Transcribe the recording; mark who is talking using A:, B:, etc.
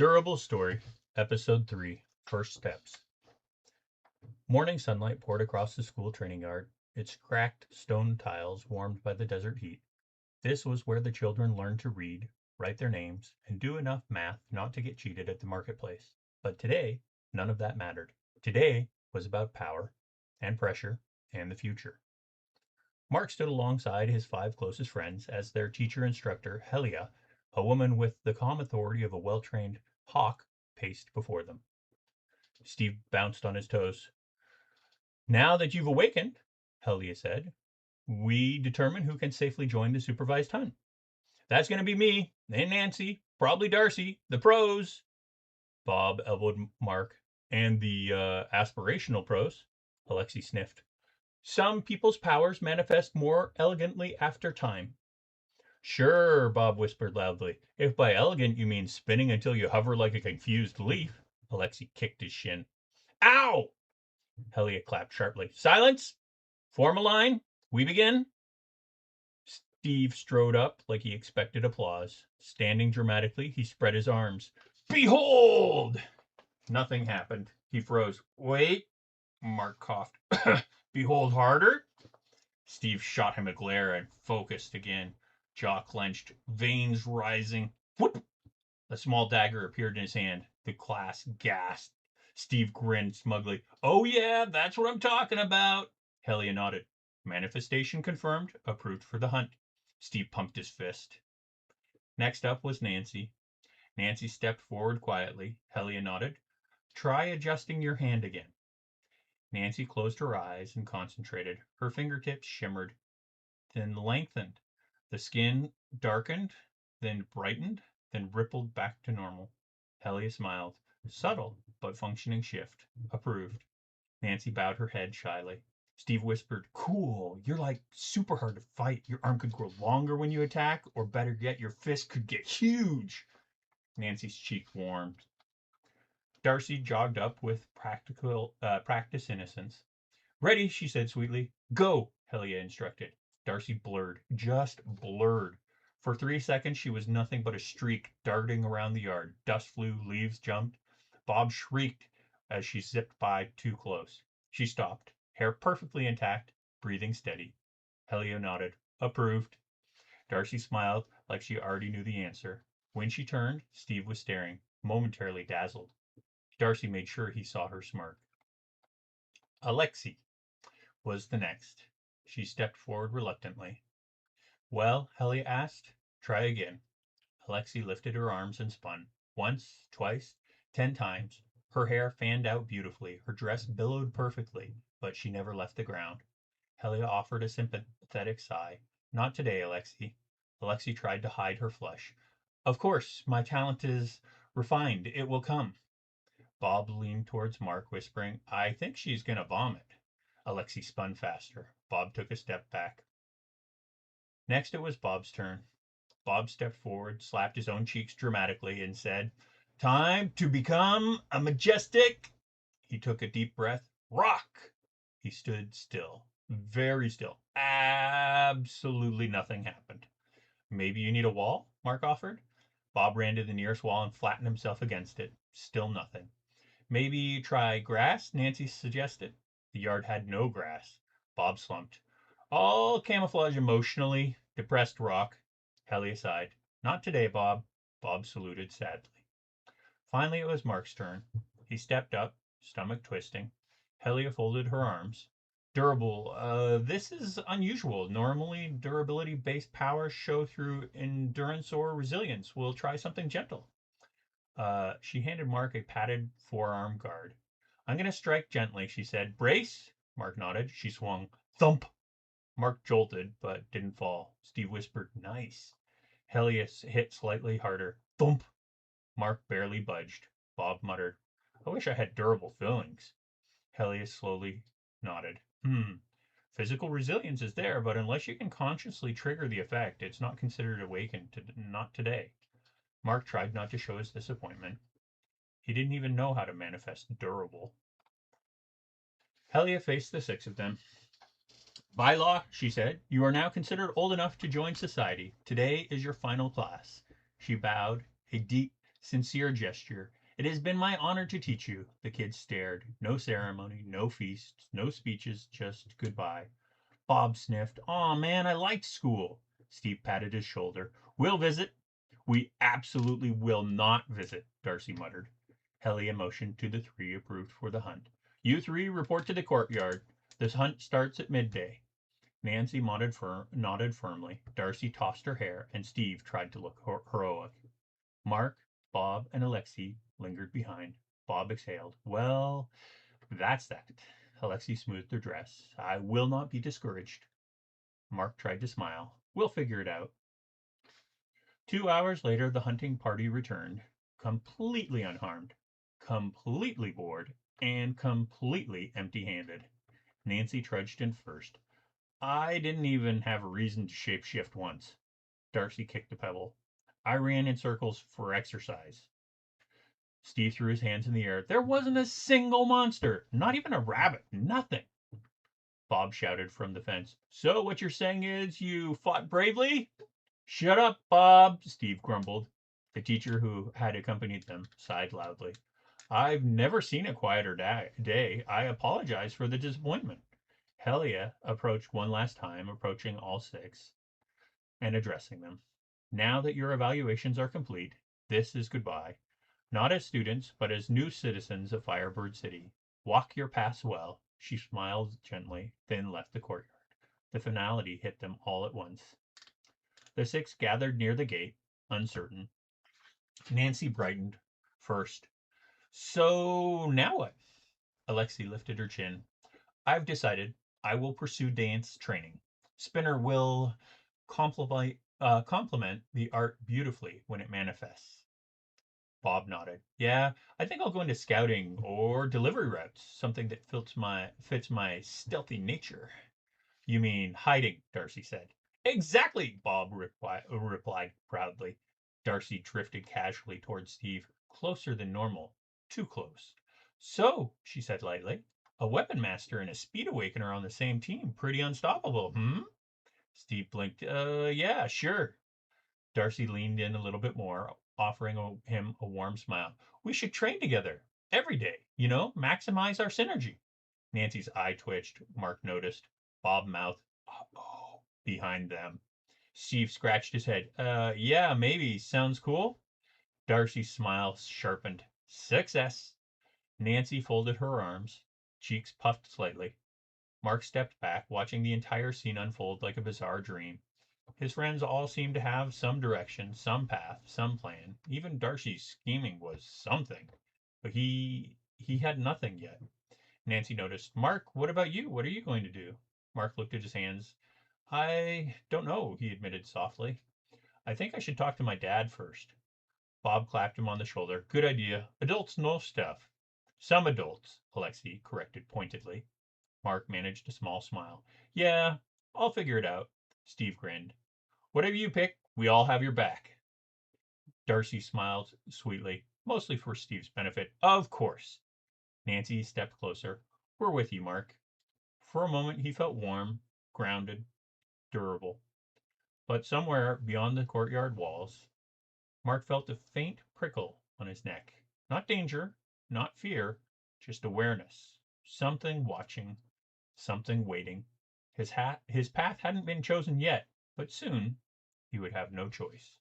A: Durable Story, Episode 3, First Steps. Morning sunlight poured across the school training yard, its cracked stone tiles warmed by the desert heat. This was where the children learned to read, write their names, and do enough math not to get cheated at the marketplace. But today, none of that mattered. Today was about power, and pressure, and the future. Mark stood alongside his 5 closest friends as their teacher-instructor, Helia, a woman with the calm authority of a well-trained hawk, paced before them. Steve bounced on his toes. Now that you've awakened, Helia said, we determine who can safely join the supervised hunt. That's going to be me and Nancy, probably Darcy, the pros. Bob elbowed Mark. And the aspirational pros, Alexi sniffed. Some people's powers manifest more elegantly after time. Sure, Bob whispered loudly. If by elegant you mean spinning until you hover like a confused leaf. Alexi kicked his shin. Ow! Helia clapped sharply. Silence! Form a line. We begin. Steve strode up like he expected applause. Standing dramatically, he spread his arms. Behold! Nothing happened. He froze. Wait. Mark coughed. Behold harder. Steve shot him a glare and focused again. Jaw clenched, veins rising. Whoop! A small dagger appeared in his hand. The class gasped. Steve grinned smugly. Oh yeah, that's what I'm talking about. Helia nodded. Manifestation confirmed. Approved for the hunt. Steve pumped his fist. Next up was Nancy. Nancy stepped forward quietly. Helia nodded. Try adjusting your hand again. Nancy closed her eyes and concentrated. Her fingertips shimmered, then lengthened. The skin darkened, then brightened, then rippled back to normal. Helia smiled. Subtle, but functioning shift. Approved. Nancy bowed her head shyly. Steve whispered, Cool, you're like super hard to fight. Your arm could grow longer when you attack, or better yet, your fist could get huge. Nancy's cheek warmed. Darcy jogged up with practice innocence. Ready, she said sweetly. Go, Helia instructed. Darcy blurred, just blurred. For 3 seconds, she was nothing but a streak darting around the yard. Dust flew, leaves jumped. Bob shrieked as she zipped by too close. She stopped, hair perfectly intact, breathing steady. Helia nodded. Approved. Darcy smiled like she already knew the answer. When she turned, Steve was staring, momentarily dazzled. Darcy made sure he saw her smirk. Alexi was the next. She stepped forward reluctantly. Well, Helia asked. Try again. Alexi lifted her arms and spun. Once, twice, 10 times. Her hair fanned out beautifully. Her dress billowed perfectly, but she never left the ground. Helia offered a sympathetic sigh. Not today, Alexi. Alexi tried to hide her flush. Of course, my talent is refined. It will come. Bob leaned towards Mark, whispering, I think she's going to vomit. Alexi spun faster. Bob took a step back. Next, it was Bob's turn. Bob stepped forward, slapped his own cheeks dramatically, and said, Time to become a majestic. He took a deep breath. Rock! He stood still, very still. Absolutely nothing happened. Maybe you need a wall, Mark offered. Bob ran to the nearest wall and flattened himself against it. Still nothing. Maybe try grass, Nancy suggested. The yard had no grass. Bob slumped. All camouflage emotionally. Depressed rock. Helia sighed. Not today, Bob. Bob saluted sadly. Finally, it was Mark's turn. He stepped up, stomach twisting. Helia folded her arms. Durable. This is unusual. Normally, durability-based powers show through endurance or resilience. We'll try something gentle. She handed Mark a padded forearm guard. I'm going to strike gently, she said. Brace? Mark nodded. She swung. Thump! Mark jolted, but didn't fall. Steve whispered, Nice. Helia hit slightly harder. Thump! Mark barely budged. Bob muttered, I wish I had durable feelings. Helia slowly nodded. Physical resilience is there, but unless you can consciously trigger the effect, it's not considered awakened. Not today. Mark tried not to show his disappointment. He didn't even know how to manifest durable. Helia faced the 6 of them. By law, she said, you are now considered old enough to join society. Today is your final class. She bowed, a deep, Sincere gesture. It has been my honor to teach you. The kids stared. No ceremony, no feasts, no speeches, just goodbye. Bob sniffed. Aw, man, I liked school. Steve patted his shoulder. We'll visit. We absolutely will not visit, Darcy muttered. Helia motioned to the three approved for the hunt. You three report to the courtyard. This hunt starts at midday. Nancy nodded firmly. Darcy tossed her hair, and Steve tried to look heroic. Mark, Bob, and Alexei lingered behind. Bob exhaled. Well, that's that. Alexei smoothed her dress. I will not be discouraged. Mark tried to smile. We'll figure it out. 2 hours later, the hunting party returned, completely unharmed, completely bored, and completely empty handed. Nancy trudged in first. I didn't even have a reason to shapeshift once. Darcy kicked a pebble. I ran in circles for exercise. Steve threw his hands in the air. There wasn't a single monster, not even a rabbit, nothing. Bob shouted from the fence. So what you're saying is you fought bravely? Shut up, Bob, Steve grumbled. The teacher who had accompanied them sighed loudly. I've never seen a quieter day. I apologize for the disappointment. Helia approached one last time, approaching all six and addressing them. Now that your evaluations are complete, this is goodbye. Not as students, but as new citizens of Firebird City. Walk your paths well. She smiled gently, then left the courtyard. The finality hit them all at once. The six gathered near the gate, uncertain. Nancy brightened first. So now what? Alexei lifted her chin. I've decided I will pursue dance training. Spinner will complement the art beautifully when it manifests. Bob nodded. Yeah, I think I'll go into scouting or delivery routes, something that fits my stealthy nature. You mean hiding, Darcy said. Exactly, Bob replied proudly. Darcy drifted casually towards Steve, closer than normal. Too close. So, she said lightly, a weapon master and a speed awakener on the same team. Pretty unstoppable, hmm? Steve blinked. Yeah, sure. Darcy leaned in a little bit more, offering him a warm smile. We should train together every day, maximize our synergy. Nancy's eye twitched. Mark noticed. Bob mouthed, uh-oh, behind them. Steve scratched his head. Yeah, maybe. Sounds cool. Darcy's smile sharpened. Success. Nancy folded her arms. Cheeks puffed slightly. Mark stepped back, watching the entire scene unfold like a bizarre dream. His friends all seemed to have some direction, some path, some plan. Even Darcy's scheming was something. But he had nothing yet. Nancy noticed. Mark, what about you? What are you going to do? Mark looked at his hands. I don't know, he admitted softly. I think I should talk to my dad first. Bob clapped him on the shoulder. Good idea. Adults know stuff. Some adults, Alexei corrected pointedly. Mark managed a small smile. Yeah, I'll figure it out. Steve grinned. Whatever you pick, we all have your back. Darcy smiled sweetly, mostly for Steve's benefit. Of course. Nancy stepped closer. We're with you, Mark. For a moment he felt warm, grounded, durable. But somewhere beyond the courtyard walls, Mark felt a faint prickle on his neck. Not danger, not fear, just awareness. Something watching, something waiting. His path hadn't been chosen yet, but soon he would have no choice.